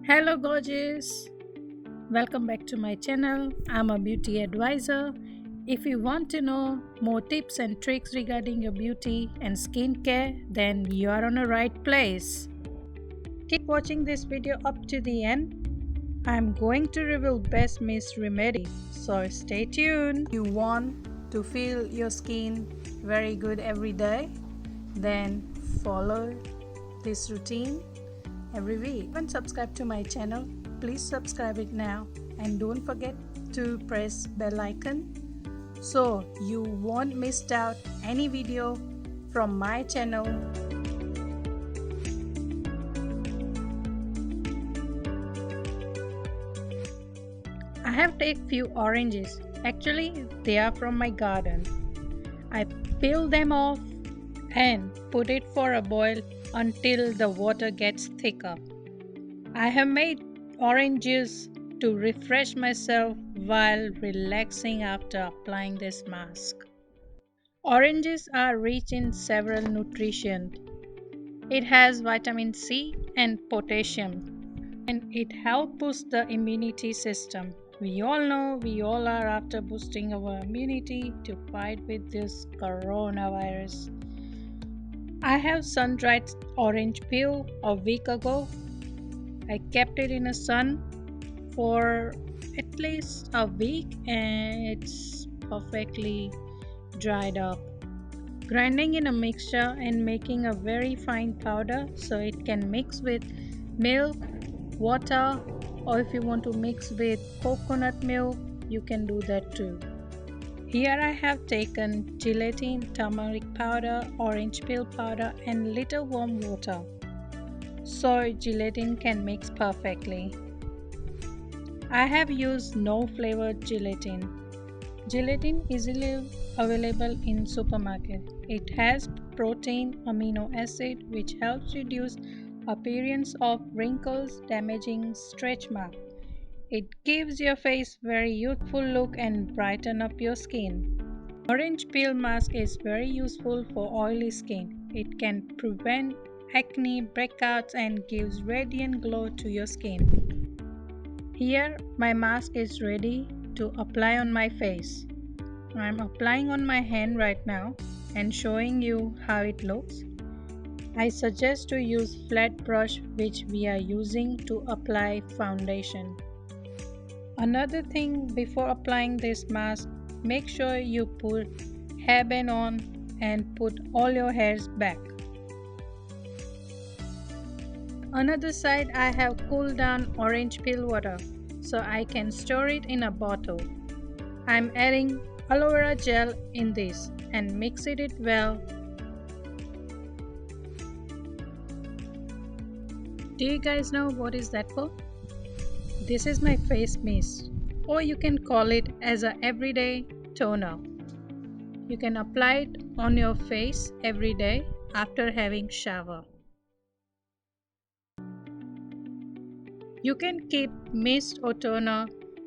Hello, gorgeous. Welcome back to my channel. I'm a beauty advisor. If you want to know more tips and tricks regarding your beauty and skincare, then you are on the right place. Keep watching this video up to the end. I'm going to reveal best mist remedy, so stay tuned. You want to feel your skin very good every day? Then follow this routine every week. If you haven't subscribed to my channel, please subscribe it now and don't forget to press bell icon so you won't miss out any video from my channel. I have taken few oranges. Actually, they are from my garden. I peel them off and put it for a boil until the water gets thicker. I have made orange juice to refresh myself while relaxing after applying this mask. Oranges are rich in several nutrients. It has vitamin C and potassium, and it helps boost the immunity system. We all know we all are after boosting our immunity to fight with this coronavirus. I have sun-dried orange peel a week ago. I kept it in the sun for at least a week and it's perfectly dried up. Grinding in a mixture and making a very fine powder so it can mix with milk, water, or if you want to mix with coconut milk, you can do that too. Here I have taken gelatin, turmeric powder, orange peel powder and little warm water so gelatin can mix perfectly. I have used no flavored gelatin. Gelatin is easily available in supermarket. It has protein amino acid which helps reduce appearance of wrinkles, damaging stretch mark. It gives your face very youthful look and brighten up your skin. Orange peel mask is very useful for oily skin. It can prevent acne, breakouts and gives radiant glow to your skin. Here my mask is ready to apply on my face. I am applying on my hand right now and showing you how it looks. I suggest to use flat brush which we are using to apply foundation. Another thing before applying this mask, make sure you put hairband on and put all your hairs back. Another side I have cooled down orange peel water so I can store it in a bottle. I am adding aloe vera gel in this and mix it well. Do you guys know what is that for? This is my face mist, or you can call it as a everyday toner. You can apply it on your face every day after having shower. You can keep mist or toner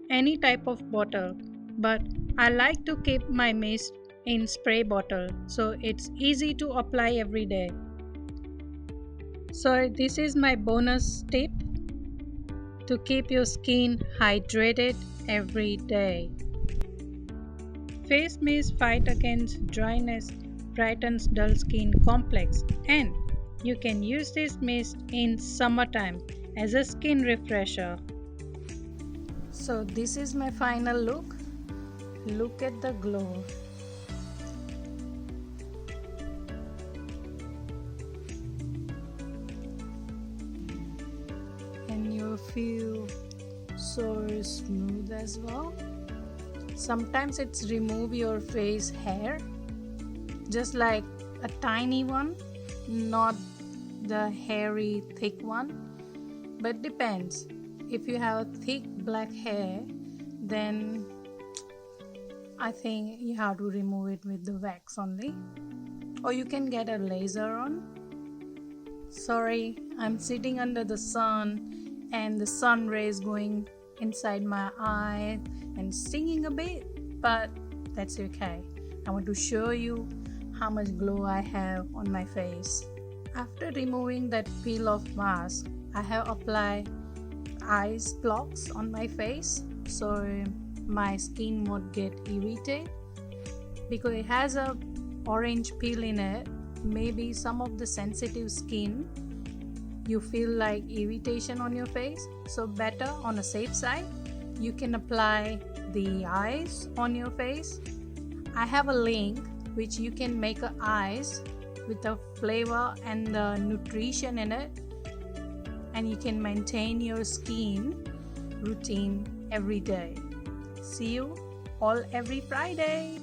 any type of bottle, but I like to keep my mist in spray bottle so it's easy to apply every day. So this is my bonus tip to keep your skin hydrated every day. Face mist fight against dryness, brightens dull skin complex, and you can use this mist in summertime as a skin refresher. So this is my final look. Look at the glow. And you feel so smooth as well. Sometimes it's remove your face hair, just like a tiny one, not the hairy thick one, but depends. If you have thick black hair, then I think you have to remove it with the wax only, or you can get a laser on. Sorry, I'm sitting under the sun and the sun rays going inside my eye and stinging a bit, but that's okay. I want to show you how much glow I have on my face. After removing that peel off mask, I have applied ice blocks on my face so my skin won't get irritated, because it has a orange peel in it. Maybe some of the sensitive skin you feel like irritation on your face, so better on a safe side you can apply the ice on your face. I have a link which you can make a ice with the flavor and the nutrition in it, and you can maintain your skin routine every day. See you all every Friday.